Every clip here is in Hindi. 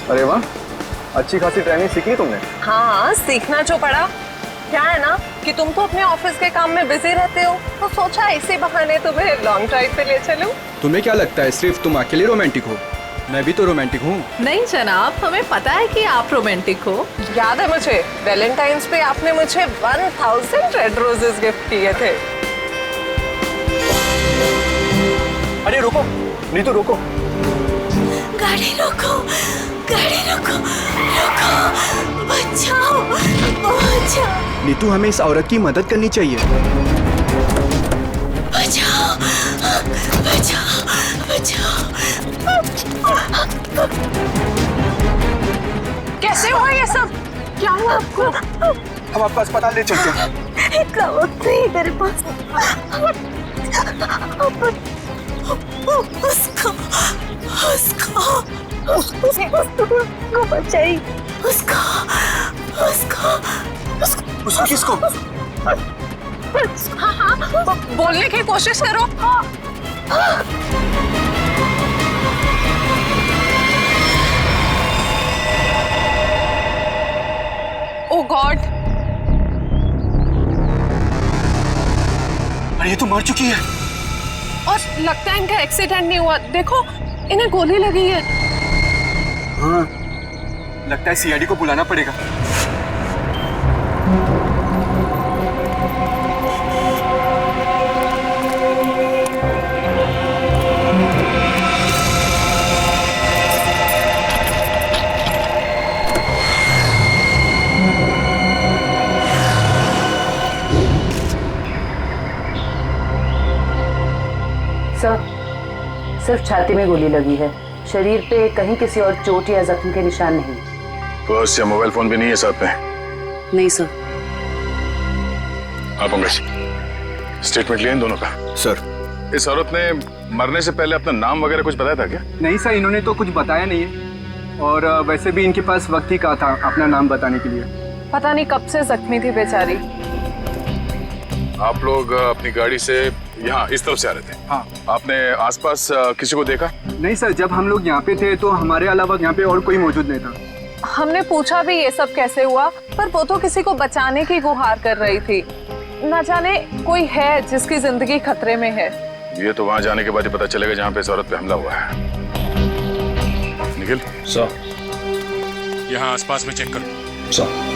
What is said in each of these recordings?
अरे वाह, अच्छी खासी ट्रेनिंग सीख ली तुमने। हाँ, सीखना जो पड़ा। क्या है ना कि तुम तो अपने ऑफिस के काम में बिजी रहते हो, तो सोचा इसी बहाने तुम्हें लॉन्ग ड्राइव पे ले चलूं। तुम्हें क्या लगता है सिर्फ तुम अकेले रोमांटिक हो? मैं भी तो रोमांटिक हूँ। नहीं जनाब, हमें पता है कि आप रोमांटिक हो। याद है मुझे, वैलेंटाइंस पे आपने मुझे 1000 रेड रोजेस गिफ्ट किए थे। अरे रुको नीतू, रुको। गाड़ी रोको, गाड़ी रोको, रोको, बचाओ, बचाओ, नीतू, हमें इस औरत की मदद करनी चाहिए। बचाओ, बचाओ, बचाओ। कैसे हुआ ये सब? क्या हुआ आपको? हम आपको अस्पताल ले चलते हैं। इतना वक्त नहीं मेरे पास। उसको बचाइए, उसको किसको? हाँ, बोलने की कोशिश करो। ओह गॉड, अरे ये तो मर चुकी है। और लगता है इनका एक्सीडेंट नहीं हुआ। देखो, इन्हें गोली लगी है। हाँ, लगता है सीआईडी को बुलाना पड़ेगा। सर, सिर्फ छाती में गोली लगी है, शरीर पे कहीं किसी और चोट या जख्म के निशान नहीं। पर्स या मोबाइल फोन भी नहीं है साथ में? नहीं सर। आप पंकज, स्टेटमेंट लिए इन दोनों का? सर, इस औरत ने मरने से पहले अपना नाम वगैरह कुछ बताया था क्या? नहीं सर, इन्होंने तो कुछ बताया नहीं है, और वैसे भी इनके पास वक्त ही कहा था अपना नाम बताने के लिए। पता नहीं कब से जख्मी थी बेचारी। आप लोग अपनी गाड़ी से यहाँ इस तरफ से आ रहे थे? हाँ। आपने आसपास किसी को देखा? नहीं सर, जब हम लोग यहाँ पे थे तो हमारे अलावा यहाँ पे और कोई मौजूद नहीं था। हमने पूछा भी ये सब कैसे हुआ, पर वो तो किसी को बचाने की गुहार कर रही थी। न जाने कोई है जिसकी जिंदगी खतरे में है। ये तो वहाँ जाने के बाद ही पता चलेगा जहाँ पे इस औरत पे हमला हुआ है। निखिल सर, यहाँ आसपास में चेक करो। सर।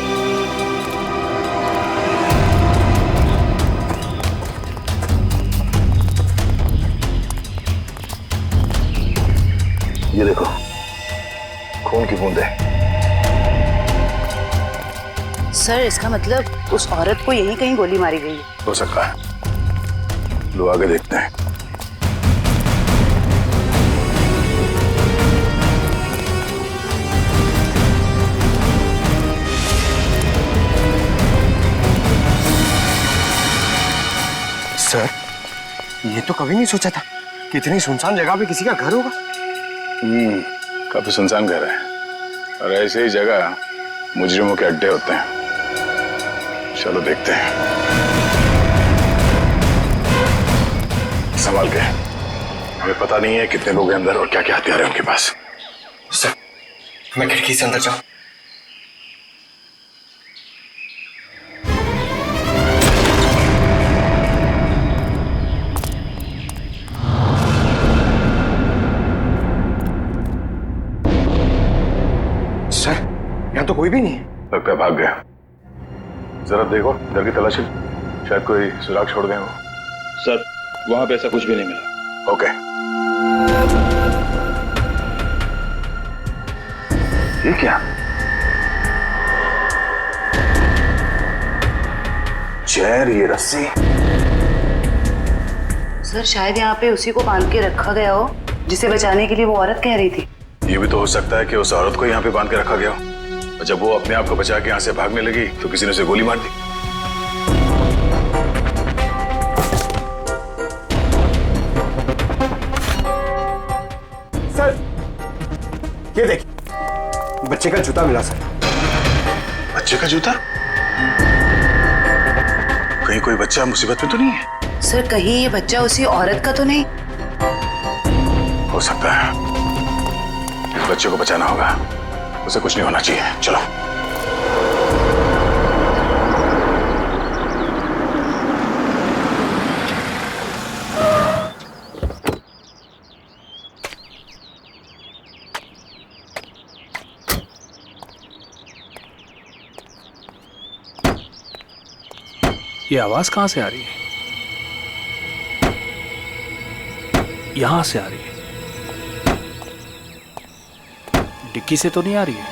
ये देखो, खून की बूंदें। सर, इसका मतलब उस औरत को यहीं कहीं गोली मारी गई है। हो सकता है, लो आगे देखते हैं। सर, ये तो कभी नहीं सोचा था कि इतनी सुनसान जगह पे किसी का घर होगा। काफी सुनसान घर है, और ऐसे ही जगह मुजरिमों के अड्डे होते हैं। चलो देखते हैं। संभाल के, हमें पता नहीं है कितने लोग हैं अंदर और क्या क्या हथियार है उनके पास। सर, मैं खिड़की से अंदर जाऊं? सर, यहाँ तो कोई भी नहीं है। लगता है भाग गया। जरा देखो घर की तलाशी, शायद कोई सुराग छोड़ गए हो। सर, वहां पे ऐसा कुछ भी नहीं मिला। ओके। ये क्या? चेयर, ये रस्सी। सर, शायद यहाँ पे उसी को बांध के रखा गया हो जिसे बचाने के लिए वो औरत कह रही थी। ये भी तो हो सकता है कि उस औरत को यहाँ पे बांध के रखा गया हो, और जब वो अपने आप को बचा के यहाँ से भागने लगी तो किसी ने उसे गोली मार दी। सर, ये देखिए, बच्चे का जूता मिला सर। बच्चे का जूता? कहीं कोई बच्चा मुसीबत में तो नहीं है? सर, कहीं ये बच्चा उसी औरत का तो नहीं? हो सकता है। इस बच्चे को बचाना होगा, उसे कुछ नहीं होना चाहिए। चलो। ये आवाज कहां से आ रही है? यहां से आ रही है। डिक्की से तो नहीं आ रही है।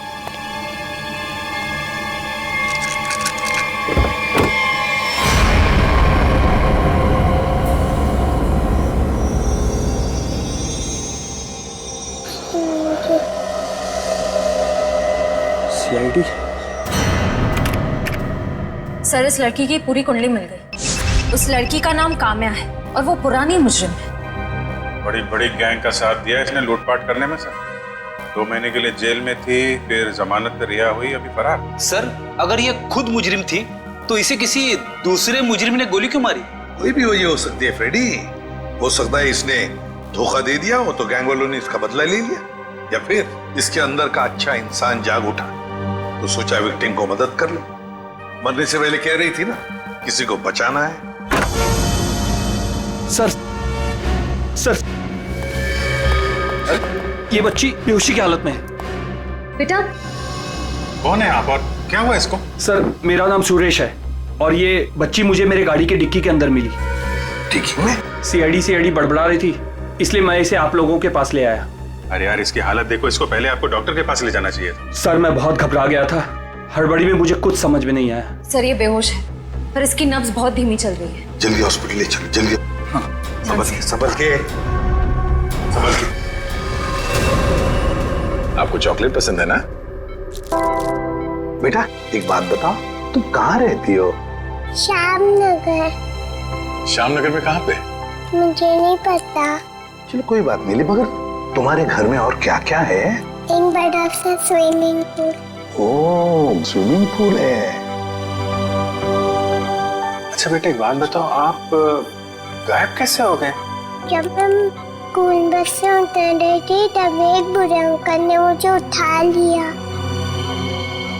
सीआईडी। सर, इस लड़की की पूरी कुंडली मिल गई। उस लड़की का नाम काम्या है और वो पुरानी मुजरिम है। बड़ी बड़ी गैंग का साथ दिया इसने लूटपाट करने में सर। 2 महीने के लिए जेल में थी, फिर जमानत पे रिहा हुई, अभी फरार। सर, अगर ये खुद मुजरिम थी तो इसे किसी दूसरे मुजरिम ने गोली क्यों मारी? कोई भी वजह हो सकती है फ्रेडी। हो सकता है इसने धोखा दे दिया हो तो गैंग वालों ने इसका बदला ले लिया, या फिर इसके अंदर का अच्छा इंसान जाग उठा तो सोचा विक्टिम को मदद कर लो। मरने से पहले कह रही थी ना, किसी को बचाना है। सर, सर, ये बच्ची बेहोशी की हालत में है। बेटा, कौन है आप और क्या हुआ इसको? सर, मेरा नाम सुरेश है और ये बच्ची मुझे मेरे गाड़ी के डिक्की के अंदर मिली। डिक्की में? सीआईडी बड़बड़ा रही थी, इसलिए मैं इसे आप लोगों के पास ले आया। अरे यार, इसकी हालत देखो, इसको पहले आपको डॉक्टर के पास ले जाना चाहिए था। सर, मैं बहुत घबरा गया था, हड़बड़ी में मुझे कुछ समझ में नहीं आया। सर ये बेहोश है पर इसकी नब्ज बहुत धीमी चल रही है। जल्दी हॉस्पिटल ले चलो, जल्दी। हाँ, संभल के। आपको चॉकलेट पसंद है ना? बेटा एक बात बताओ, तुम कहाँ रहती हो? श्यामनगर। श्यामनगर में कहाँ पे? मुझे नहीं पता। चलो कोई बात नहीं, मगर तुम्हारे घर में और क्या क्या है? एक बड़ा सा स्विमिंग पूल। ओह, स्विमिंग पूल है। अच्छा बेटा एक बात बताओ, आप गायब कैसे हो गए? जब हम स्कूल बस से उतर रही थी तब एक बुरे अंकल ने मुझे उठा लिया।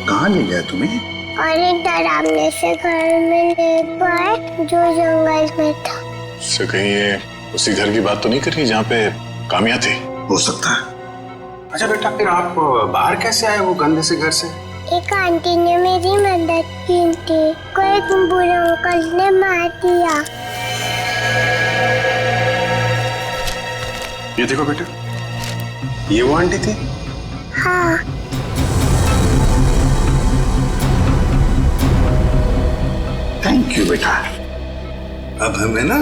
कहाँ ले गया तुम्हें? और एक डरावने से घर में ले गए जो जंगल में था। अच्छा, कहीं ये उसी घर की बात तो नहीं कर रही जहाँ पे काम्या थी? हो सकता है। अच्छा बेटा, फिर आप बाहर कैसे आए वो गंदे से घर से? एक आंटी ने मेरी मदद की थी, को एक बुरे अंकल ने मार दिया। ये देखो बेटा, ये वो आंटी थी? हाँ। थैंक यू बेटा। अब हमें ना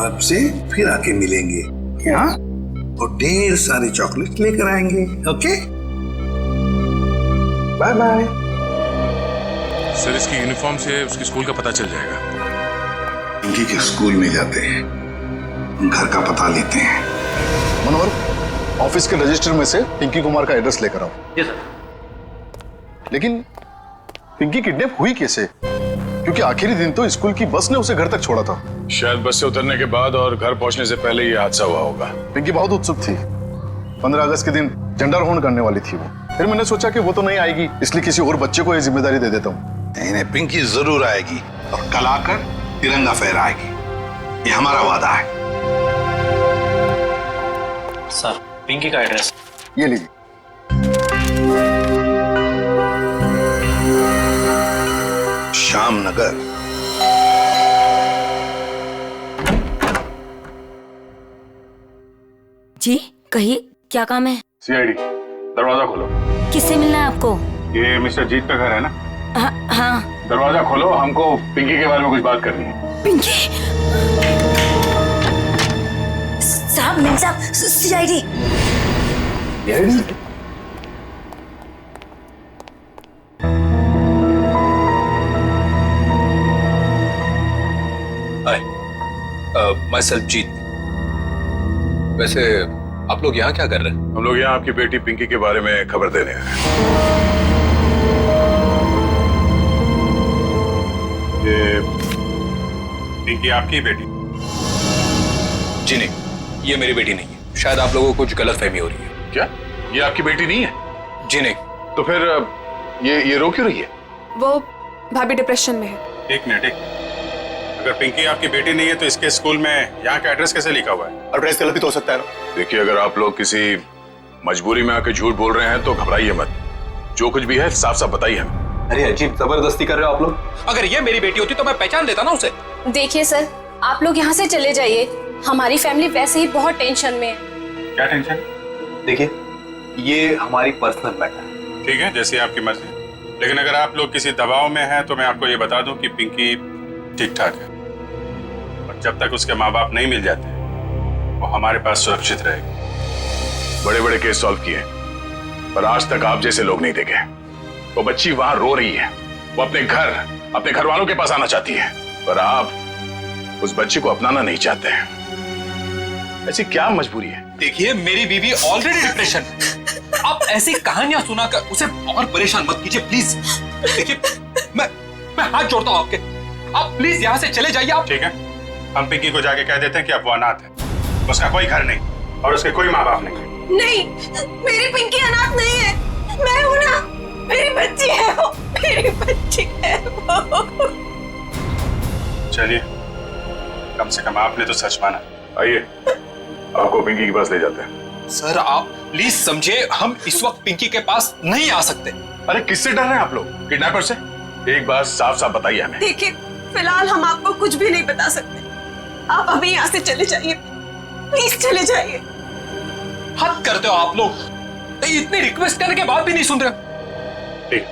आपसे फिर आके मिलेंगे यहाँ और ढेर सारे चॉकलेट लेकर आएंगे। Okay, bye bye. सर, इसकी यूनिफॉर्म से उसके स्कूल का पता चल जाएगा। पिंकी के स्कूल में जाते हैं, घर का पता लेते हैं। मनोहर, ऑफिस के रजिस्टर में से पिंकी कुमार का एड्रेस लेकर आओ। Yes sir. लेकिन पिंकी किडनैप हुई कैसे? क्योंकि आखिरी दिन तो स्कूल की बस ने उसे घर तक छोड़ा था। शायद बस से उतरने के बाद और घर पहुंचने से पहले ये हादसा हुआ होगा। पिंकी बहुत उत्सुक थी, 15 अगस्त के दिन झंडारोहण करने वाली थी वो। फिर मैंने सोचा कि वो तो नहीं आएगी, इसलिए किसी और बच्चे को ये जिम्मेदारी दे देता हूँ। नहीं, पिंकी जरूर आएगी और कल आकर तिरंगा फहराएगी, ये हमारा वादा है। सर, पिंकी का एड्रेस ये लीजिए। श्यामनगर। जी कहिए, क्या काम है? सीआईडी, दरवाजा खोलो। किससे मिलना है आपको? ये मिस्टर जीत का घर है ना? हाँ। दरवाजा खोलो, हमको पिंकी के बारे में कुछ बात करनी है। पिंकी साहब, मिल साहब, सीआईडी। माय सेल्फ जीत। वैसे आप लोग यहाँ क्या कर रहे हैं? हम लोग यहाँ आपकी बेटी पिंकी के बारे में खबर देने आए हैं। ये पिंकी आपकी बेटी? जी नहीं, ये मेरी बेटी नहीं है। शायद आप लोगों को कुछ गलतफहमी हो रही है। क्या ये आपकी बेटी नहीं है? जी नहीं, तो फिर ये रो क्यों रही है? वो भाभी डिप्रेशन में है। एक मिनट, अगर पिंकी आपकी बेटी नहीं है तो इसके स्कूल में यहाँ का एड्रेस कैसे लिखा हुआ है? एड्रेस गलत भी तो हो सकता है ना। देखिए, अगर आप लोग किसी मजबूरी में आके झूठ बोल रहे हैं तो घबराइए मत। जो कुछ भी है साफ साफ बताइए हमें। अरे अजीब जबरदस्ती कर रहे हो आप लोग। अगर ये मेरी बेटी होती तो मैं पहचान लेता ना उसे। देखिए सर, आप लोग यहाँ से चले जाइए। हमारी फैमिली वैसे ही बहुत टेंशन में है। क्या टेंशन? देखिए, ये हमारी पर्सनल मैटर है। ठीक है, जैसी आपकी मर्जी। लेकिन अगर आप लोग किसी दबाव में हैं तो मैं आपको ये बता दूं कि पिंकी ठीक ठाक है, और जब तक उसके माँ बाप नहीं मिल जाते वो हमारे पास सुरक्षित रहेगी। बड़े बड़े केस सॉल्व किए, पर आज तक आप जैसे लोग नहीं देखे। वो बच्ची वहां रो रही है, वो अपने घर वालों के पास आना चाहती है, पर आप उस बच्ची को अपनाना नहीं चाहते हैं। ऐसी क्या मजबूरी है? देखिए, मेरी बीवी ऑलरेडी डिप्रेशन। आप ऐसी कहानियां सुनाकर उसे और परेशान मत कीजिए प्लीज। देखिए, मैं हाथ जोड़ता हूं आपके, आप प्लीज यहाँ से चले जाइए आप। ठीक है, हम पिंकी को जाके कह देते हैं कि अब वो अनाथ है, उसका कोई घर नहीं और उसके कोई माँ बाप नहीं। नहीं, मेरी पिंकी अनाथ नहीं है, मैं हूं ना। मेरी बच्ची है वो, मेरी बच्ची है वो। चलिए, कम से कम आपने तो सच माना। आइए, आपको पिंकी के पास ले जाते हैं। सर, आप प्लीज समझे, हम इस वक्त पिंकी के पास नहीं आ सकते। अरे किससे डर रहे हैं आप लोग? किडनैपर से? एक बात साफ साफ बताइए हमें। देखिए, फिलहाल हम आपको कुछ भी नहीं बता सकते। आप अभी यहाँ से चले जाइए, प्लीज चले जाइए। हद करते हो आप लोग, इतनी रिक्वेस्ट करने के बाद भी नहीं सुन रहे। ठीक,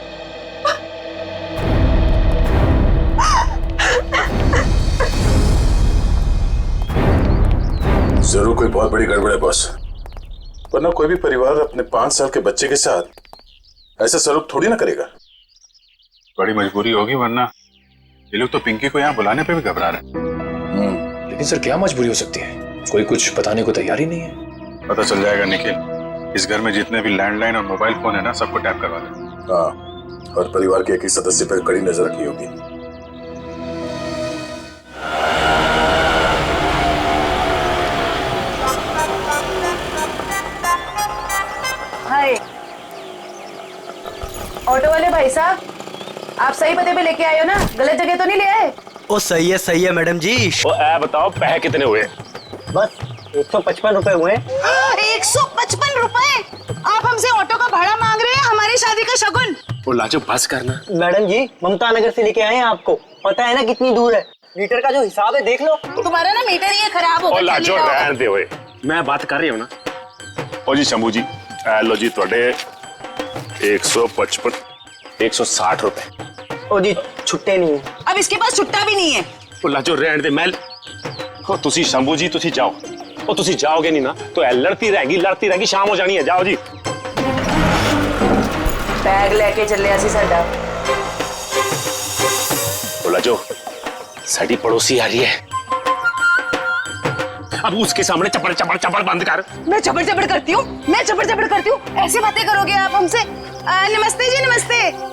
जरूर कोई बहुत बड़ी गड़बड़ है बॉस, वरना कोई भी परिवार अपने 5 साल के बच्चे के साथ ऐसा सलूक थोड़ी ना करेगा। बड़ी मजबूरी होगी, वरना ये लोग तो पिंकी को यहाँ बुलाने पे भी घबरा रहे हैं। लेकिन सर, क्या मजबूरी हो सकती है? कोई कुछ बताने को तैयार ही नहीं है। पता चल जाएगा निखिल। इस घर में जितने भी लैंडलाइन और मोबाइल फोन है ना, सबको टैप करवा दे। हाँ, और परिवार के एक ही सदस्य पर कड़ी नजर रखनी होगी। हाय, ऑटो वाले भाई साहब, आप सही पते पे लेके आए हो ना? गलत जगह तो नहीं ले आए? ओ सही है मैडम जी। बताओ, पैसे कितने हुए? बस 155 रुपए हुए। 155 रुपए? आप हमसे ऑटो का भाड़ा मांग रहे हैं, हमारी शादी का शगुन? वो लाजो, बस करना। मैडम जी, ममता नगर से लेके आए हैं आपको। पता है ना कितनी दूर है? मीटर का जो हिसाब है देख लो। तुम्हारा ना मीटर ही खराब हो गया। लाजो, रहने दे ओए, मैं बात कर रही हूँ ना। ओ जी शंभू जी, लो जी थोड़े 155 160 रुपए। ओ जी, छुट्टे नहीं है। अब इसके पास छुट्टा भी नहीं है। वो लाजो, रहने दे। मैं तुसी शंभू जी, तुसी जाओ। और तुसी जाओगे नहीं ना तो लड़ती रहेगी, शाम हो जानी है। जाओ जी। बैग लेके चले असी साडा। बोला जो साड़ी पड़ोसी आ रही है, अब उसके सामने चपड़ चपड़ चपड़ बंद कर। मैं चपड़ चपड़ करती हूँ? ऐसी बातें करोगे आप हमसे? नमस्ते जी, नमस्ते।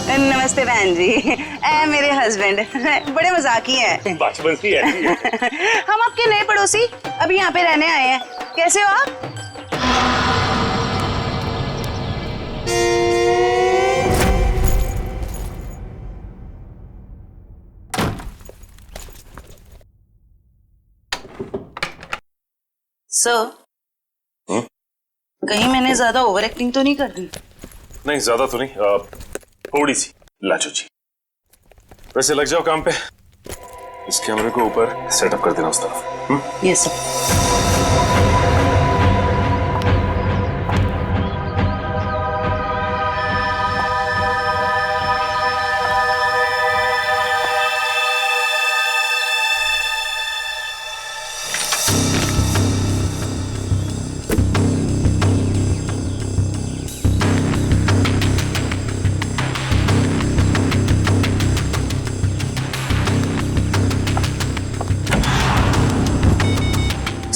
नमस्ते बहन जी, मेरे हस्बैंड बड़े मजाकी हैं। बचपन से है। हम आपके नए पड़ोसी अभी यहाँ पे रहने आए हैं। कैसे हो आप? सर, कहीं मैंने ज्यादा ओवर एक्टिंग तो नहीं कर दी? नहीं, ज्यादा तो नहीं, थोड़ी सी। लाजो जी, वैसे लग जाओ काम पे। इस कैमरे को ऊपर सेटअप कर देना उस तरफ। Yes sir.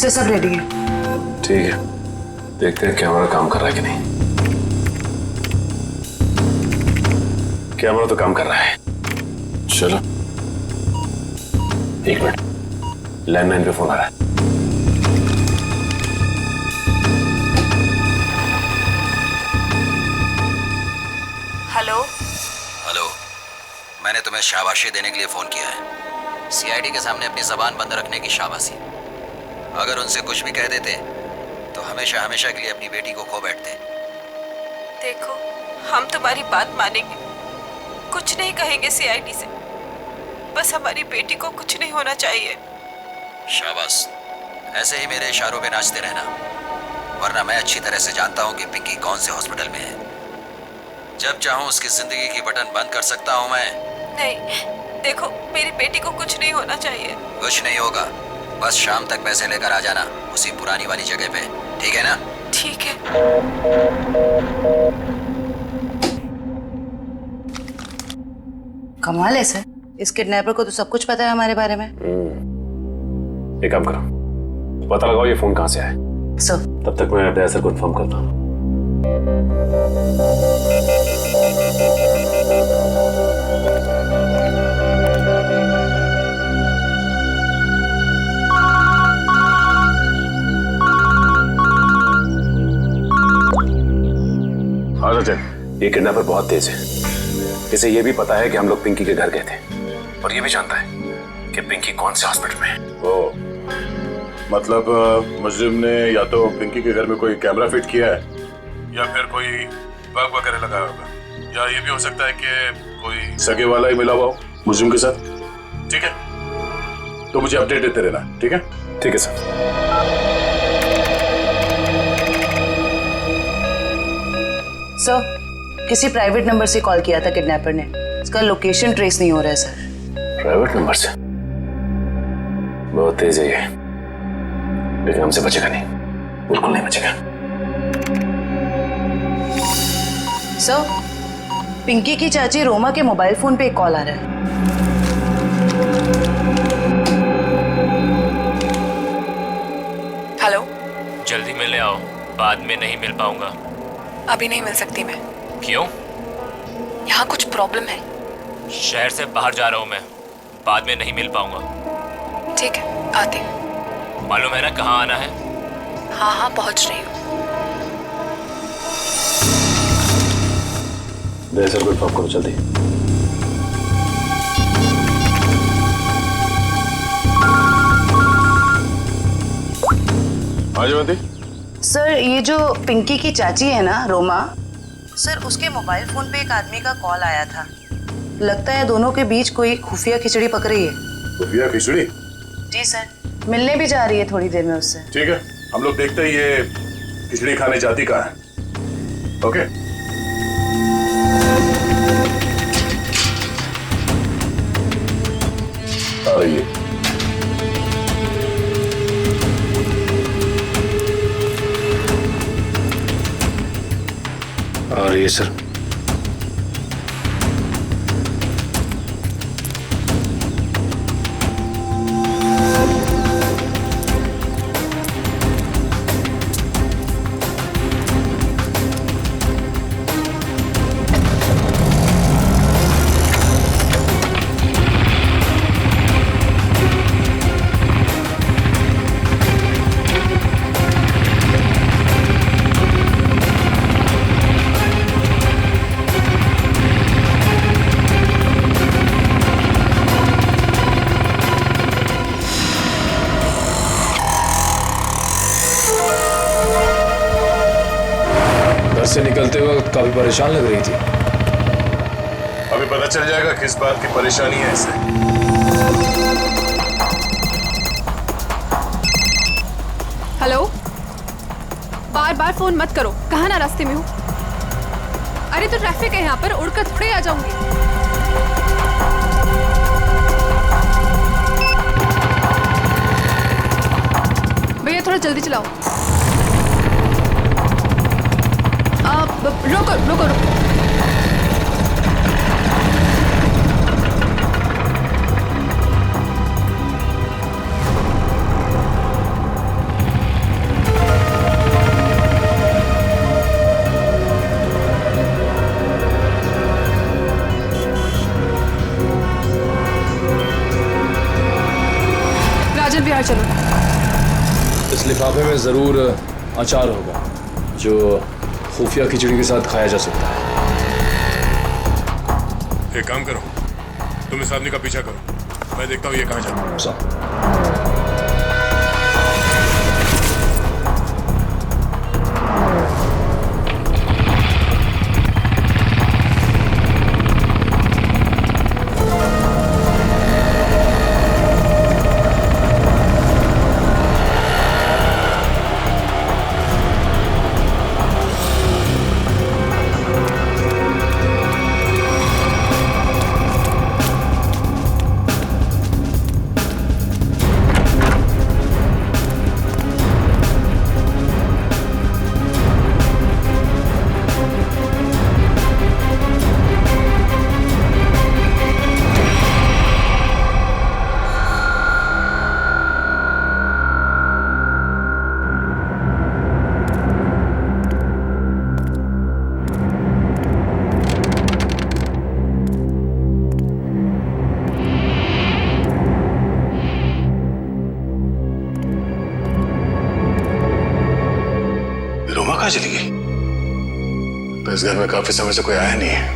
सब रेडी है। ठीक है, देखते हैं कैमरा काम कर रहा है कि नहीं। कैमरा तो काम कर रहा है। चलो, 1 मिनट, लैंडलाइन पे फोन आ रहा है। मैंने तुम्हें शाबाशी देने के लिए फोन किया है। सीआईडी के सामने अपनी जबान बंद रखने की शाबाशी। अगर उनसे कुछ भी कह देते तो हमेशा हमेशा के लिए अपनी बेटी को खो बैठते। देखो, हम तुम्हारी बात मानेंगे, कुछ नहीं कहेंगे सीआईडी से। बस हमारी बेटी को कुछ नहीं होना चाहिए। शाबाश, ऐसे ही मेरे इशारों पे नाचते रहना, वरना मैं अच्छी तरह से जानता हूँ कि पिंकी कौन से हॉस्पिटल में है। जब चाहूँ उसकी जिंदगी की बटन बंद कर सकता हूँ मैं। नहीं, देखो, मेरी बेटी को कुछ नहीं होना चाहिए। कुछ नहीं होगा, बस शाम तक पैसे लेकर आ जाना उसी पुरानी वाली जगह पे, ठीक है ना? ठीक है। कमाल है सर, इस किडनैपर को तो सब कुछ पता है हमारे बारे में। एक काम करो, पता लगाओ ये फोन कहाँ से आया। सर, तब तक मैं अपने सर कंफर्म करता हूँ। हाँ सचिन, ये किडनैपर बहुत तेज है। इसे ये भी पता है कि हम लोग पिंकी के घर गए थे, और ये भी जानता है कि पिंकी कौन से हॉस्पिटल में है। ओ, मतलब मुजरिम ने या तो पिंकी के घर में कोई कैमरा फिट किया है या फिर कोई बग वगैरह लगाया होगा, या ये भी हो सकता है कि कोई सगे वाला ही मिला हुआ हो मुजरिम के साथ। ठीक है, तो मुझे अपडेट देते रहना, ठीक है? ठीक है सर। सर, किसी प्राइवेट नंबर से कॉल किया था किडनैपर ने, इसका लोकेशन ट्रेस नहीं हो रहा है सर। प्राइवेट नंबर से? बहुत तेज है ये, लेकिन हमसे बचेगा नहीं, बिल्कुल नहीं बचेगा। सर, पिंकी की चाची रोमा के मोबाइल फोन पे एक कॉल आ रहा है। हेलो, जल्दी मिलने आओ, बाद में नहीं मिल पाऊंगा। अभी नहीं मिल सकती मैं। क्यों? यहाँ कुछ प्रॉब्लम है। शहर से बाहर जा रहा हूँ मैं, बाद में नहीं मिल पाऊंगा। ठीक है, आती हूँ। मालूम है ना कहाँ आना है? हाँ हाँ, पहुँच रही हूँ। सर कंफर्म करो जल्दी। हाँ जयवंती। सर, ये जो पिंकी की चाची है ना, रोमा सर, उसके मोबाइल फोन पे एक आदमी का कॉल आया था। लगता है दोनों के बीच कोई खुफिया खिचड़ी पक रही है। खुफिया खिचड़ी? जी सर, मिलने भी जा रही है थोड़ी देर में उससे। ठीक है, हम लोग देखते हैं ये खिचड़ी खाने जाती कहाँ है। ओके, आइए। आ रही है सर। से निकलते वक्त काफी परेशान लग रही थी। अभी पता चल जाएगा किस बात की परेशानी है इसे। हेलो, बार बार फोन मत करो, कहाँ ना रास्ते में हूँ। अरे तो ट्रैफिक है यहाँ पर, उड़कर थोड़े आ जाऊंगी। भैया थोड़ा जल्दी चलाओ। रोको रोको रोको। राजन बिहार चलो। इस लिफाफे में जरूर अचार होगा जो खुफिया खिचड़ी के साथ खाया जा सकता है। एक काम करो, तुम इस आदमी का पीछा करो, मैं देखता हूँ ये कहाँ जाता है। कहाँ चली गई? तो इस घर में काफी समय से कोई आया नहीं है।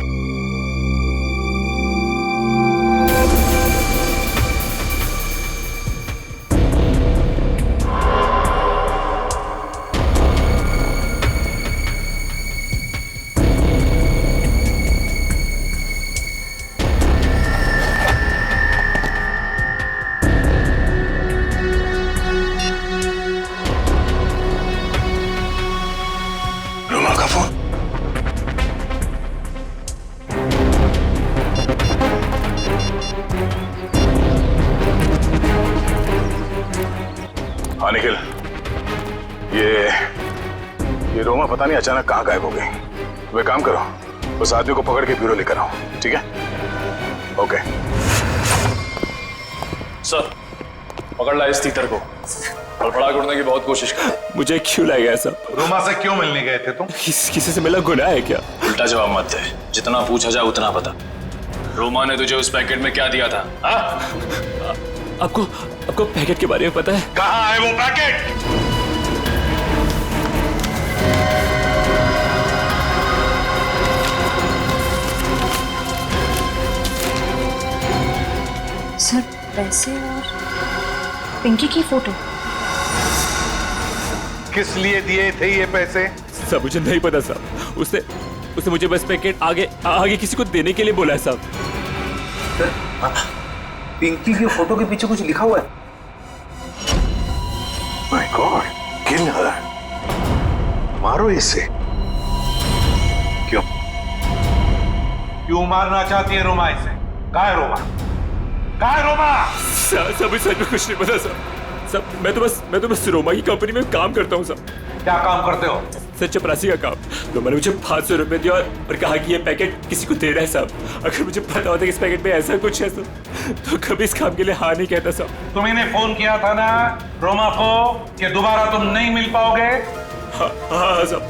हाँ निखिल, ये रोमा पता नहीं अचानक कहाँ गायब हो गई। वे काम करो, उस आदमी को पकड़ के ब्यूरो लेकर आओ, ठीक है? ओके सर, पकड़ लाए इस तीतर को और फड़ा करने की बहुत कोशिश कर। मुझे क्यों लाया गया सब? रोमा से क्यों मिलने गए थे तुम? किसी से मिला गुनाह है क्या? उल्टा जवाब मत दे, जितना पूछा जाए उतना बता। रोमा ने तुझे उस पैकेट में क्या दिया था? आपको पैकेट के बारे में पता है? कहाँ है वो पैकेट? सर पैसे और पिंकी की फोटो। किस लिए दिए थे ये पैसे? सब मुझे नहीं पता साहब, उसने मुझे बस पैकेट आगे किसी को देने के लिए बोला है साहब। पिंकी की फोटो के पीछे कुछ लिखा हुआ है। माय गॉड, किल हर। मारो इसे। क्यों मारना चाहती है रोमा इसे? कहाँ है रोमा? कहाँ है रोमा? सब सच में कुछ नहीं पता सब मैं तो बस रोमा की कंपनी में काम करता हूँ सब। क्या काम करते हो? सर चपरासी का काम। तो मैंने मुझे 500 रुपए दिया और कहा कि ये पैकेट किसी को देना है साहब। अगर मुझे पता होता कि इस पैकेट में ऐसा कुछ है तो कभी इस काम के लिए हाँ नहीं कहता साहब। तुम्हें फोन किया था ना रोमा को कि दोबारा तुम नहीं मिल पाओगे? हाँ साहब,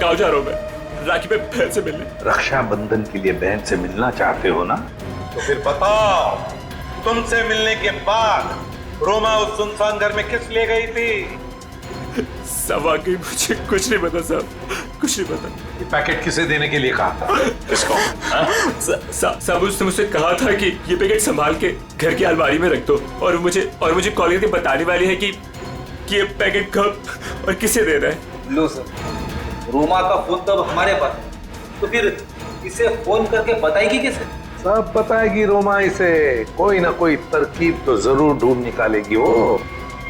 गाँव जा रहा हूँ मैं राखी पे बहन से मिलने। रक्षाबंधन के लिए बहन से मिलना चाहते हो ना? तो फिर बताओ, तुमसे मिलने के बाद रोमा उस सुनसान घर में किस लिए गई थी? सब आगे मुझे कुछ नहीं पता साहब, कुछ नहीं पता। ये पैकेट किसे देने के लिए कहा था? किसको? साहब उसने मुझसे कहा था कि ये पैकेट संभाल के घर की अलमारी में रख दो और मुझे कॉल करके बताने वाली है कि ये पैकेट कब और किसे देना है। लो सर, रोमा का फोन तब हमारे पास, तो फिर इसे फोन करके बताएगी किसे? सब बताएगी रोमा इसे। कोई ना कोई तरकीब तो जरूर ढूंढ निकालेगी वो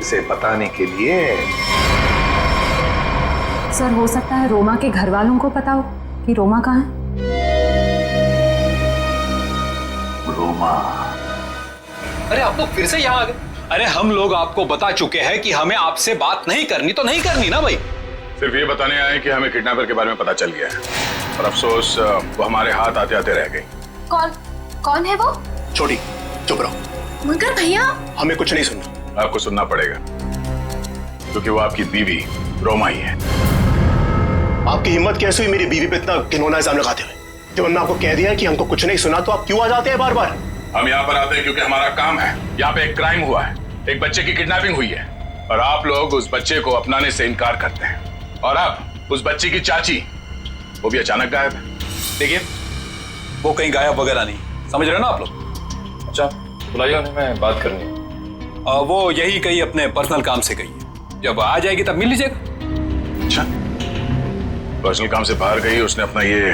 इसे बताने के लिए। सर हो सकता है रोमा के घर वालों को पता हो कि रोमा कहाँ है। रोमा, अरे आप लोग फिर से यहाँ आ गए। अरे हम लोग आपको बता चुके हैं कि हमें आपसे बात नहीं करनी, तो नहीं करनी ना भाई। सिर्फ ये बताने आए कि हमें किडनैपर के बारे में पता चल गया है और अफसोस वो हमारे हाथ आते आते रह गई। कौन है वो? छोटी चुप रहो। मगर भैया हमें कुछ नहीं सुनना। आपको सुनना पड़ेगा क्योंकि वो आपकी बीवी रोमा ही है। आपकी हिम्मत कैसे हुई मेरी बीवी पे इतना घिनौना इल्जाम लगाते हुए? जब हमने आपको कह दिया है कि हमको कुछ नहीं सुना तो आप क्यों आ जाते हैं बार बार? हम यहाँ पर आते हैं क्योंकि हमारा काम है। यहाँ पे एक क्राइम हुआ है, एक बच्चे की किडनैपिंग हुई है और आप लोग उस बच्चे को अपनाने से इनकार करते हैं। और अब उस बच्ची की चाची वो भी अचानक गायब है। देखिए वो कहीं गायब वगैरह नहीं, समझ रहे हो ना आप लोग? अच्छा बुलाइए उन्हें, मैं बात करनी है। वो यही कहीं अपने पर्सनल काम से गई है, जब आ जाएगी तब मिल लीजिएगा। अच्छा, पर्सनल काम से बाहर गई, उसने अपना ये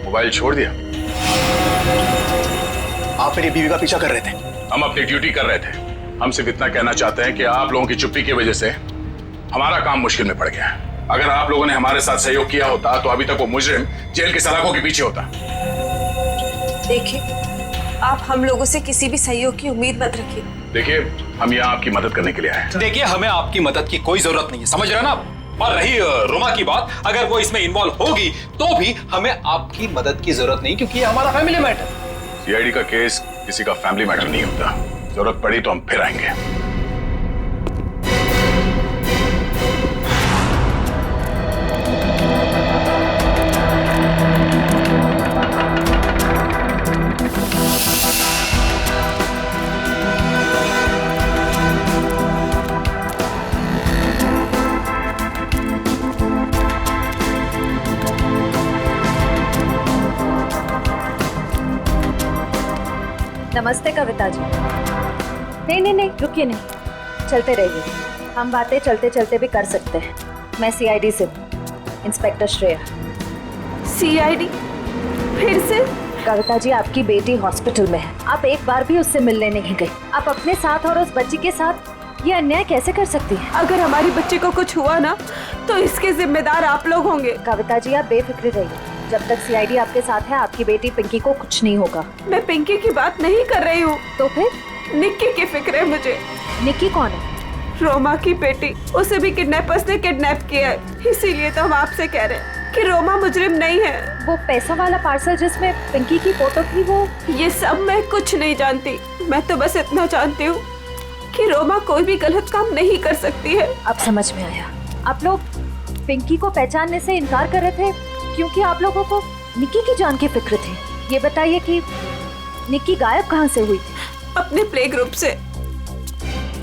मोबाइल छोड़ दिया। आप मेरी बीवी का पीछा कर रहे थे। हम अपनी ड्यूटी कर रहे थे। हम सिर्फ इतना कहना चाहते हैं कि आप लोगों की चुप्पी की वजह से हमारा काम मुश्किल में पड़ गया। अगर आप लोगों ने हमारे साथ सहयोग किया होता तो अभी तक वो मुजरिम जेल के सलाखों के पीछे होता। देखिए, आप हम लोगों से किसी भी सहयोग की उम्मीद मत रखिए। देखिए, हम यहाँ आपकी मदद करने के लिए आए हैं। देखिए, हमें आपकी मदद की कोई जरूरत नहीं है, समझ रहे हैं ना आप? और रही रोमा की बात, अगर वो इसमें इन्वॉल्व होगी तो भी हमें आपकी मदद की जरूरत नहीं, क्योंकि ये हमारा फैमिली मैटर। सीआईडी का केस किसी का फैमिली मैटर नहीं होता। जरूरत पड़ी तो हम फिर आएंगे। नमस्ते कविता जी। नहीं, रुकिए नहीं, चलते रहिए। हम बातें चलते चलते भी कर सकते हैं। मैं सीआईडी से हूँ, इंस्पेक्टर श्रेया। सीआईडी? फिर से? कविता जी, आपकी बेटी हॉस्पिटल में है, आप एक बार भी उससे मिलने नहीं गई। आप अपने साथ और उस बच्ची के साथ ये अन्याय कैसे कर सकती हैं? अगर हमारी बच्ची को कुछ हुआ ना तो इसके जिम्मेदार आप लोग होंगे। कविता जी, आप बेफिक्र रहिए। जब तक सीआईडी आपके साथ है, आपकी बेटी पिंकी को कुछ नहीं होगा। मैं पिंकी की बात नहीं कर रही हूँ। तो फिर? निक्की की फिक्र है मुझे। निक्की कौन है? रोमा की बेटी। उसे भी किडनैपर्स ने किडनैप किया है, इसीलिए तो हम आपसे कह रहे हैं कि रोमा मुजरिम नहीं है। वो पैसा वाला पार्सल जिसमें पिंकी की फोटो थी, वो? ये सब मैं कुछ नहीं जानती। मैं तो बस इतना जानती हूँ कि रोमा कोई भी गलत काम नहीं कर सकती है। अब समझ में आया। आप लोग पिंकी को पहचानने से इनकार कर रहे थे क्योंकि आप लोगों को निक्की की जान की फिक्र थी। ये बताइए कि निक्की गायब कहाँ से हुई थी? अपने प्ले ग्रुप से।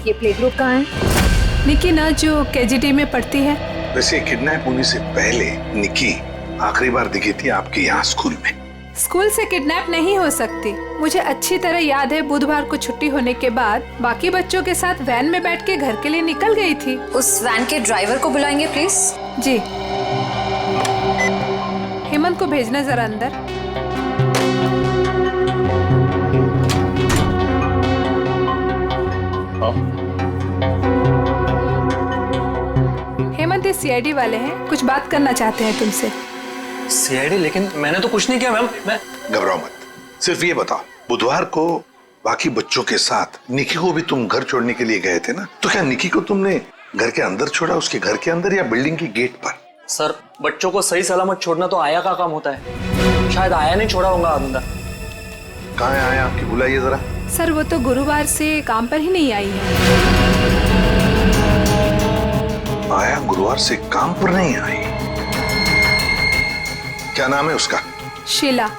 ये प्ले ग्रुप कहाँ है? निक्की ना जो केजीटी में पढ़ती है। वैसे किडनैप होने से पहले निक्की आखिरी बार दिखी थी आपके यहाँ स्कूल में। स्कूल से किडनैप नहीं हो सकती। मुझे अच्छी तरह याद है, बुधवार को छुट्टी होने के बाद बाकी बच्चों के साथ वैन में बैठ के घर के लिए निकल गई थी। उस वैन के ड्राइवर को बुलाएंगे प्लीज। जी। हेमंत को भेजना जरा अंदर। हेमंत, ये सीआईडी वाले हैं, कुछ बात करना चाहते हैं तुमसे। सीआईडी? लेकिन मैंने तो कुछ नहीं किया मैम। मैं घबराओ मत, सिर्फ ये बताओ, बुधवार को बाकी बच्चों के साथ निक्की को भी तुम घर छोड़ने के लिए गए थे ना? तो क्या निक्की को तुमने घर के अंदर छोड़ा, उसके घर के अंदर या बिल्डिंग की गेट पर? सर, बच्चों को सही सलामत छोड़ना तो आया का काम होता है। शायद आया नहीं छोड़ा होगा अंदर। कहाँ है आया आपकी? बुलाइए जरा। सर, वो तो गुरुवार से काम पर ही नहीं आई है। आया गुरुवार से काम पर नहीं आई? क्या नाम है उसका? शीला।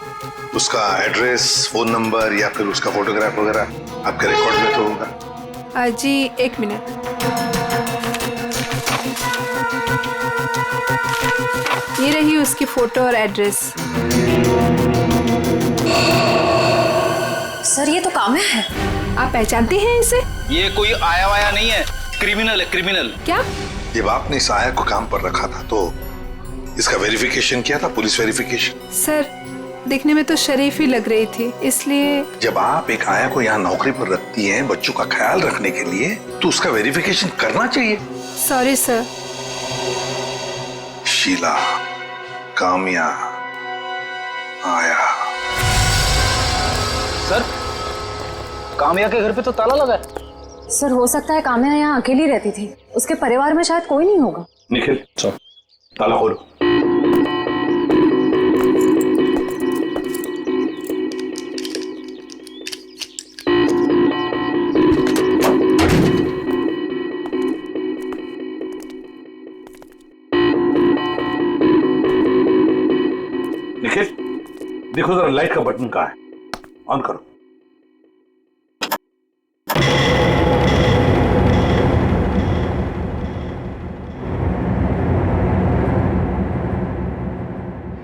उसका एड्रेस, फोन नंबर या फिर उसका फोटोग्राफ वगैरह आपके रिकॉर्ड में तो होगा? जी, एक मिनट। ये रही उसकी फोटो और एड्रेस। सर, ये तो काम्या है। आप पहचानते हैं इसे? ये कोई आया वाया नहीं है, क्रिमिनल है, क्रिमिनल। क्या? जब आपने इस आया को काम पर रखा था तो इसका वेरिफिकेशन किया था, पुलिस वेरिफिकेशन? सर, दिखने में तो शरीफ ही लग रही थी, इसलिए। जब आप एक आया को यहाँ नौकरी पर रखती हैं बच्चों का ख्याल रखने के लिए, तो उसका वेरिफिकेशन करना चाहिए। Sorry sir. शीला, काम्या, आया। सर, काम्या के घर पे तो ताला लगा है। सर, हो सकता है काम्या यहाँ अकेली रहती थी, उसके परिवार में शायद कोई नहीं होगा। निखिल, ताला खोलो। निखिल, देखो जरा लाइट का बटन कहाँ है, ऑन करो।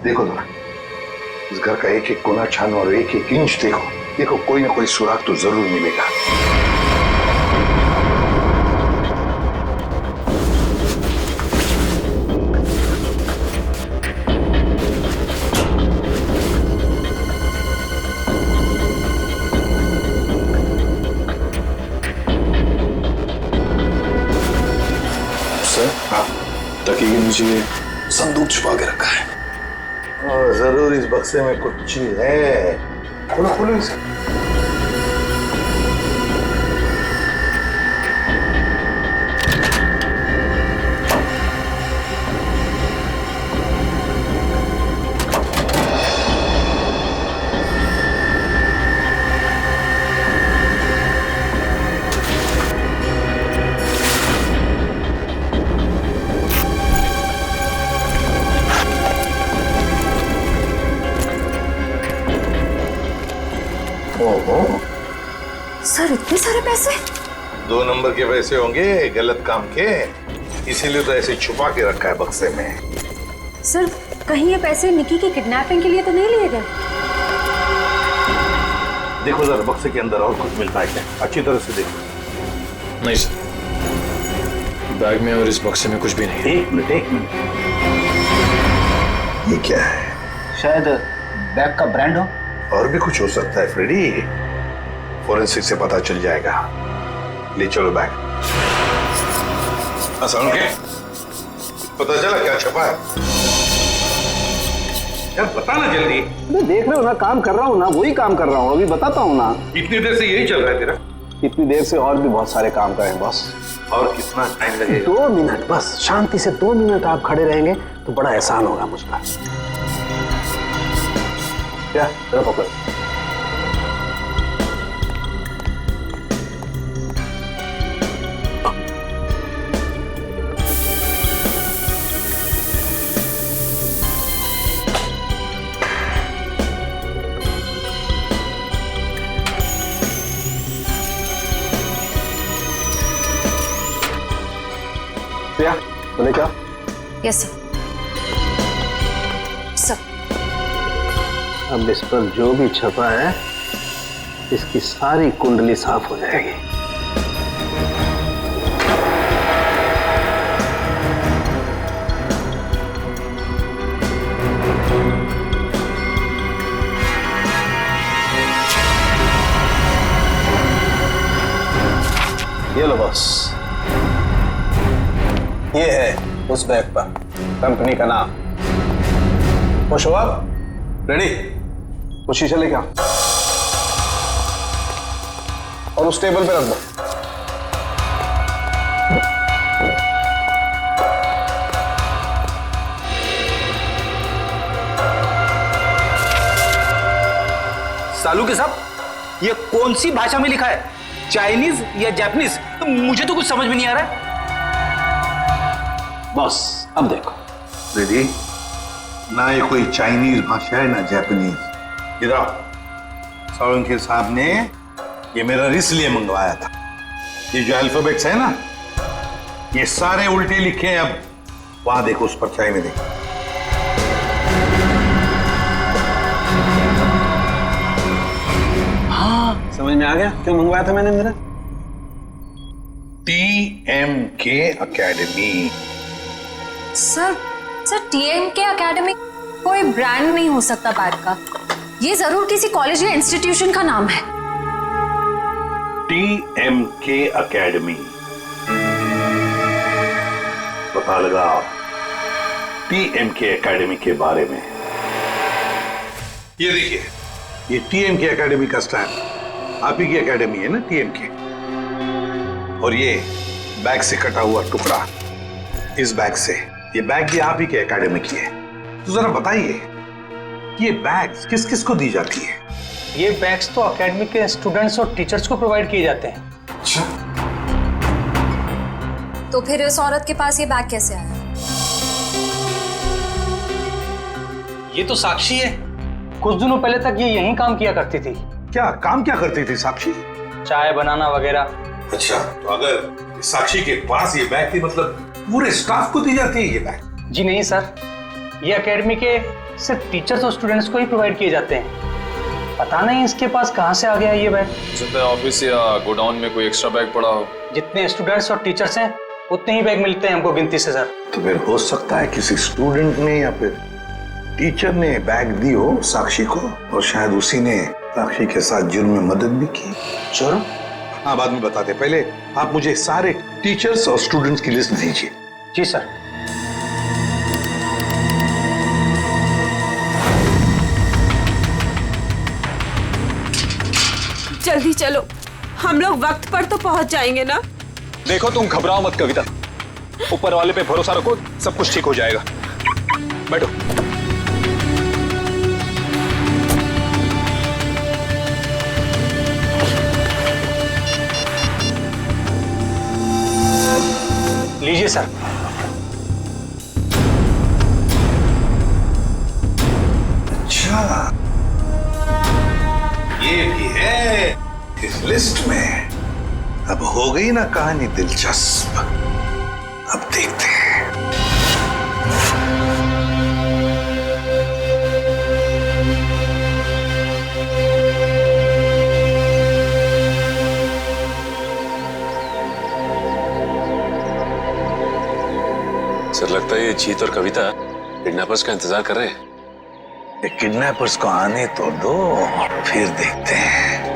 देखो जरा, इस घर का एक एक कोना छानो और एक एक इंच देखो। देखो कोई ना कोई सुराग तो जरूर मिलेगा। तकी के नीचे संदूक छुपा के रखा है। जरूर इस बक्से में कुछ चीज है। खोलो खोलो इसे। सर इतने सारे पैसे? 2 नंबर के पैसे होंगे गलत काम के, इसीलिए तो ऐसे छुपा के रखा है बक्से में। सर कहीं ये पैसे निकी की किडनैपिंग के लिए तो नहीं लिए गए? देखो जरा बक्से के अंदर और कुछ मिलता है क्या, अच्छी तरह से देखो। नहीं सर, बैग में और इस बक्से में कुछ भी नहीं। एक मिनट ये क्या है? शायद बैग का ब्रांड हो। और भी कुछ हो सकता है फ्रेडी, फोरेंसिक से पता चल जाएगा। ले चलो बैग। असलम के पता चला क्या छपा है? यार बता ना जल्दी। देख रहे हो ना, काम कर रहा हूँ ना, वही काम कर रहा हूँ, अभी बताता हूँ ना। इतनी देर से यही चल रहा है तेरा? इतनी देर से और भी बहुत सारे काम करें बॉस। और कितना टाइम लगेगा? 2 मिनट बस, शांति से 2 मिनट आप खड़े रहेंगे तो बड़ा एहसान होगा मुझ पर। क्या पकड़। बोले क्या? Yes sir. सर अब इस पर जो भी छपा है इसकी सारी कुंडली साफ हो जाएगी। ये लो बॉस, ये है उस बैग पर कंपनी का नाम। खुश हो आप? रेडी? वो शीशा लेके आओ और उस टेबल पे रख दो। सालू के साहब, ये कौन सी भाषा में लिखा है? चाइनीज या जापानीज? तो मुझे तो कुछ समझ में नहीं आ रहा है। बॉस अब देखो। रेडी? ना ये कोई चाइनीज भाषा है ना जापानीज। इधर सालुंके साहब ने ये मेरा इसलिए मंगवाया था। ये जो अल्फाबेट्स है ना, ये सारे उल्टे लिखे हैं। अब वहां देखो, उस परछाई में देखो। हाँ समझ में आ गया क्यों मंगवाया था मैंने मेरा। TMK academy. Sir TMK academy कोई ब्रांड नहीं हो सकता बैग का, ये जरूर किसी कॉलेज या इंस्टीट्यूशन का नाम है। TMK एकेडमी, पता लगाओ TMK एकेडमी के बारे में। ये देखिए, ये TMK एकेडमी का स्टैंप आप ही की एकेडमी है ना, TMK। और ये बैग से कटा हुआ टुकड़ा, इस बैग से, ये बैग भी आप ही के एकेडमी की है। तो जरा बताइए ये बैग्स किस किस को दी जाती है? ये बैग्स तो एकेडमी के स्टूडेंट्स और टीचर्स को प्रोवाइड किए जाते हैं। अच्छा, तो फिर इस औरत के पास ये बैग कैसे आया? ये तो साक्षी है, कुछ दिनों पहले तक ये यहीं काम किया करती थी। क्या काम क्या करती थी साक्षी? चाय बनाना वगैरह। अच्छा, तो अगर साक्षी के पास ये बैग थी, मतलब पूरे स्टाफ को दी जाती है ये बैग? जी नहीं सर, ये एकेडमी के सिर्फ टीचर्स और स्टूडेंट्स को ही प्रोवाइड किए जाते हैं। पता नहीं इसके पास कहाँ से आ गया ये बैग। सकता है ऑफिस या गोडाउन में कोई एक्स्ट्रा बैग पड़ा हो। जितने स्टूडेंट्स और टीचर्स हैं उतने ही बैग मिलते हैं हमको गिनती से सर। तो फिर हो सकता है किसी स्टूडेंट ने या फिर टीचर ने बैग दी हो साक्षी को, और शायद उसी ने साक्षी के साथ जुर्म में मदद भी की। जुर्म? हाँ, बाद में बताते, पहले आप मुझे सारे टीचर्स और स्टूडेंट्स की लिस्ट दीजिए। जी सर। जल्दी चलो, हम लोग वक्त पर तो पहुंच जाएंगे ना। देखो तुम घबराओ मत कविता, ऊपर वाले पे भरोसा रखो, सब कुछ ठीक हो जाएगा। बैठो। लीजिए सर। अच्छा, ये भी है इस लिस्ट में। अब हो गई ना कहानी दिलचस्प। अब देखते हैं। सर लगता है ये जीत और कविता किडनैपर्स का इंतजार कर रहे हैं। ये किडनैपर्स को आने तो दो, फिर देखते हैं।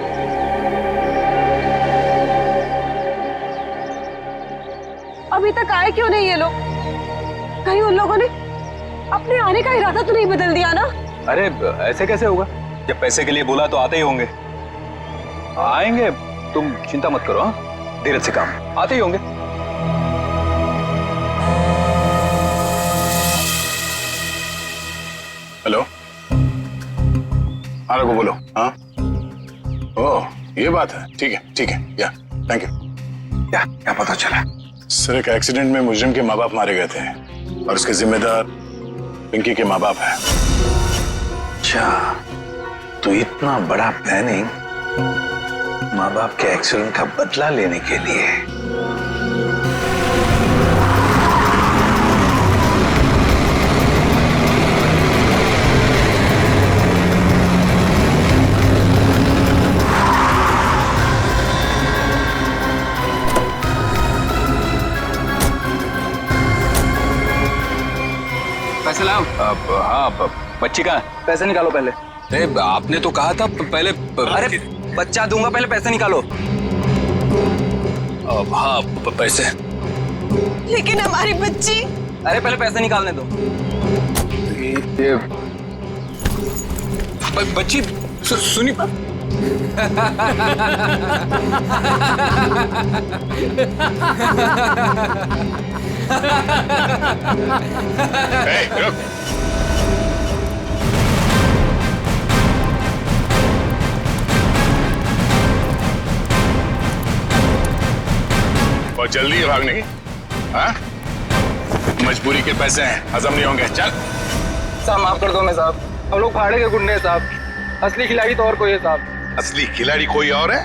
अभी तक आए क्यों नहीं ये लोग? कहीं उन लोगों ने अपने आने का इरादा तो नहीं बदल दिया ना? अरे ऐसे कैसे होगा? जब पैसे के लिए बोला तो आते ही होंगे। आएंगे, तुम चिंता मत करो। हाँ, धीरज से काम, आते ही होंगे। हेलो, हाँ रघु बोलो। हाँ, ओह ये बात है, ठीक है, या थैंक यू। क्या पता चला? सर एक एक्सीडेंट में मुजरिम के माँ बाप मारे गए थे और उसके जिम्मेदार पिंकी के माँ बाप हैं। अच्छा, तो इतना बड़ा प्लानिंग माँ बाप के एक्सीडेंट का बदला लेने के लिए। पैसे लाओ। हाँ, बच्ची कहाँ है? पैसे निकालो पहले। अरे आपने तो कहा था पहले। अरे बच्चा दूंगा, पहले पैसे निकालो। हाँ पैसे। लेकिन हमारी बच्ची। अरे पहले पैसे निकालने दो। ये बच्ची सुनी। रुक। बहुत जल्दी है भागने की। हाँ? मजबूरी के पैसे हैं, हजम नहीं होंगे। चल। साहब माफ कर दो मैं साहब, हम लोग भाड़े के गुंडे हैं साहब। असली खिलाड़ी तो और कोई है साहब। असली खिलाड़ी कोई और है?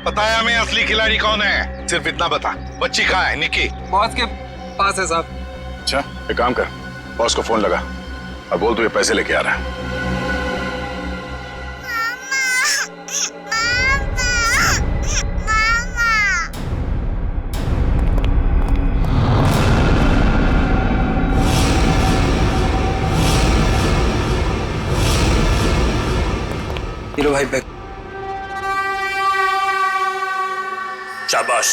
पता है हमें असली खिलाड़ी कौन है, सिर्फ इतना बता। बच्ची कहाँ है? निकी बॉस के पास है साहब। अच्छा, एक काम कर, बॉस को फोन लगा और बोल तू ये पैसे लेके आ रहा है। लो भाई बैग। शाबाश।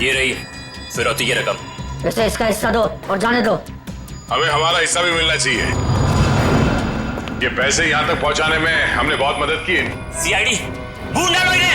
ये रही फिरौती की रकम। इसे इसका हिस्सा दो और जाने दो। हमें हमारा हिस्सा भी मिलना चाहिए। ये पैसे यहाँ तक पहुँचाने में हमने बहुत मदद की है। सीआईडी ढूंढ डालो इन्हें।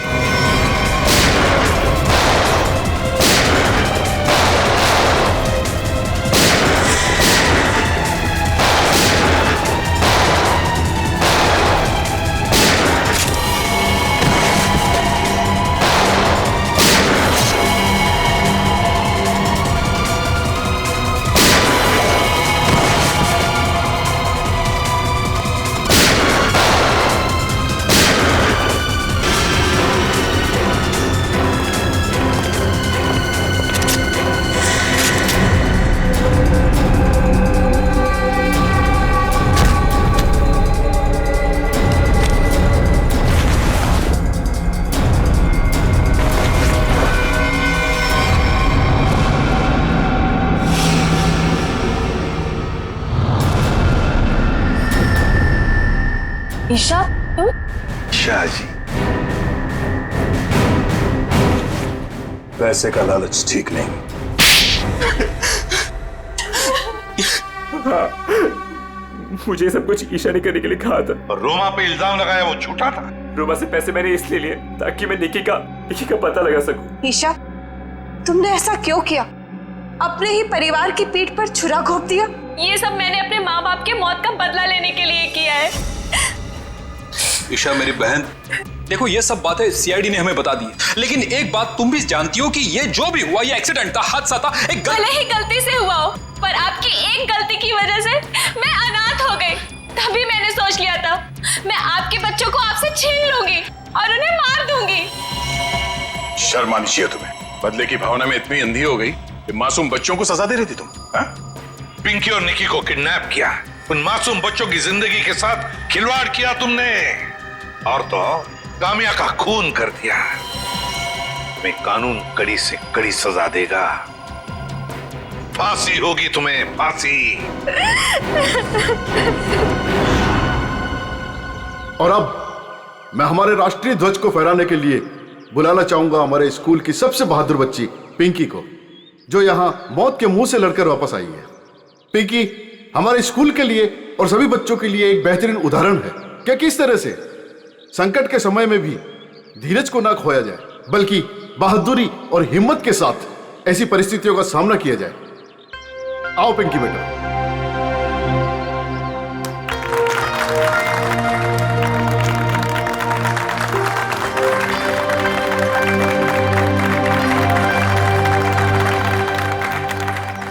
ईशा तुम? शाह जी, पैसे का लालच ठीक नहीं। हाँ, मुझे सब कुछ ईशा ने करने के लिए कहा था। और रोमा पे इल्जाम लगाया वो झूठा था। रोमा से पैसे मैंने इसलिए लिए ताकि मैं निकी का पता लगा सकूं। ईशा, तुमने ऐसा क्यों किया? अपने ही परिवार की पीठ पर छुरा घोंप दिया। ये सब मैंने अपने माँ बाप के मौत का बदला लेने के लिए किया है। ईशा मेरी बहन, देखो ये सब बातें सीआईडी ने हमें बता दी है, लेकिन एक बात तुम भी जानती हो कि ये जो भी हुआ ये एक्सीडेंट था, हादसा था, एक भले ही गलती से हुआ हो, पर आपकी एक गलती की वजह से मैं अनाथ हो गई। तभी मैंने सोच लिया था मैं आपके बच्चों को आपसे छीन लूंगी और उन्हें मार दूंगी। शर्म आनी चाहिए तुम्हें। बदले की भावना में इतनी अंधी हो गई कि मासूम बच्चों को सजा दे रही थी तुम। पिंकी और निकी को किडनैप किया, उन मासूम बच्चों की जिंदगी के साथ खिलवाड़ किया तुमने, और तो कामिया का खून कर दिया। तुम्हें कानून कड़ी से कड़ी सजा देगा। फांसी होगी तुम्हें, फांसी। और अब मैं हमारे राष्ट्रीय ध्वज को फहराने के लिए बुलाना चाहूंगा हमारे स्कूल की सबसे बहादुर बच्ची पिंकी को, जो यहां मौत के मुंह से लड़कर वापस आई है। पिंकी हमारे स्कूल के लिए और सभी बच्चों के लिए एक बेहतरीन उदाहरण है कि किस तरह से संकट के समय में भी धीरज को ना खोया जाए, बल्कि बहादुरी और हिम्मत के साथ ऐसी परिस्थितियों का सामना किया जाए। आओ पिंकी बेटा।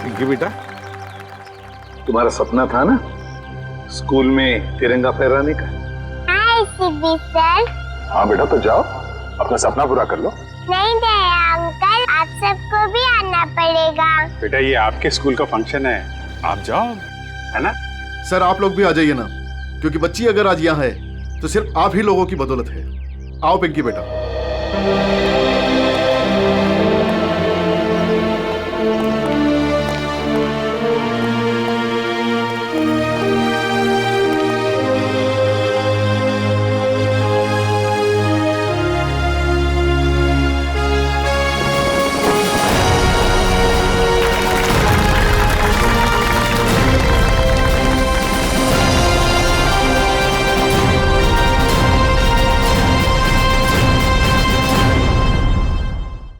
पिंकी बेटा, तुम्हारा सपना था ना स्कूल में तिरंगा फहराने का? सर। हाँ बेटा, तो जाओ अपना सपना पूरा कर लो। नहीं दया अंकल, आप सबको भी आना पड़ेगा। बेटा ये आपके स्कूल का फंक्शन है, आप जाओ, है ना? सर आप लोग भी आ जाइए ना, क्योंकि बच्ची अगर आज यहाँ है तो सिर्फ आप ही लोगों की बदौलत है। आओ पिंकी बेटा।